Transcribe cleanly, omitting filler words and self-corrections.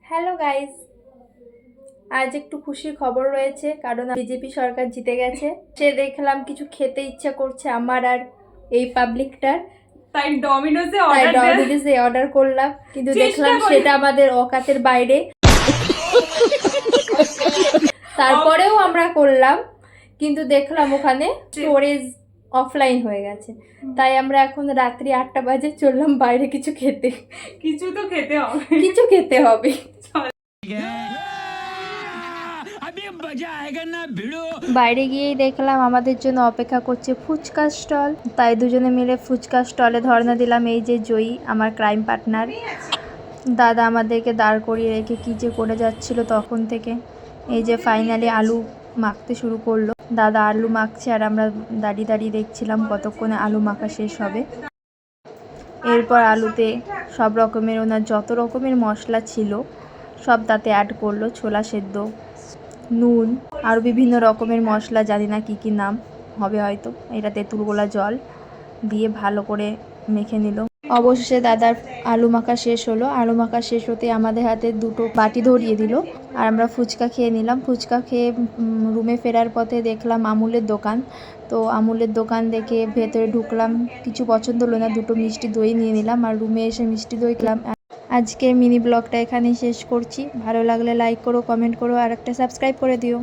Hello guys, আজ একটু খুশির খবর রয়েছে কারণ বিজেপি সরকার জিতে গেছে। সে দেখলাম কিছু খেতে ইচ্ছা করছে আমার আর এই পাবলিকটার, তাই ডমিনোজে অর্ডার করলাম, কিন্তু চেষ্টা দেখলাম করি। সেটা আমাদের অকাতের বাইরে। তারপরেও আমরা করলাম, কিন্তু দেখলাম ওখানে স্টোরেজ অফলাইন হয়ে গেছে। তাই আমরা এখন রাত্রি 8টা বাজে চললাম বাইরে কিছু খেতে। কিছু তো খেতে হবে। কিছু খেতে হবে। বাইরে গিয়েই দেখলাম আমাদের জন্য অপেক্ষা করছে ফুচকা স্টল। তাই দুজনে মিলে ফুচকা স্টলে ধর্ণা দিলাম। এই যে জয়ী, আমার ক্রাইম পার্টনার, দাদা আমাদেরকে দাঁড় করিয়ে রেখে কী যে করে যাচ্ছিল তখন থেকে। এই যে ফাইনালি আলু মাখতে শুরু করলো। দাদা আলু মাখছে আর আমরা দাঁড়িয়ে দাঁড়িয়ে দেখছিলাম কতক্ষণে আলু মাখা শেষ হবে। এরপর আলুতে সব রকমের ওনার যত রকমের মশলা ছিল সব তাতে অ্যাড করলো। ছোলা সেদ্ধ, নুন, আর বিভিন্ন রকমের মশলা, জানি না কী কী নাম হবে, হয়তো এটা তেঁতুল গোলা জল দিয়ে ভালো করে মেখে নিল। অবশেষে দাদার আলু মাখা শেষ হলো। আলু মাখা শেষ হতে আমাদের হাতে দুটো বাটি ধরিয়ে দিল আর আমরা ফুচকা খেয়ে নিলাম। ফুচকা খেয়ে রুমে ফেরার পথে দেখলাম আমুলের দোকান। তো আমুলের দোকান দেখে ভেতরে ঢুকলাম, কিছু পছন্দ হলো না, দুটো মিষ্টি দই নিয়ে নিলাম আর রুমে এসে মিষ্টি দই খেলাম। আজকের মিনি ব্লগটা এখানেই শেষ করছি। ভালো লাগলে লাইক করো, কমেন্ট করো আর একটা সাবস্ক্রাইব করে দিও।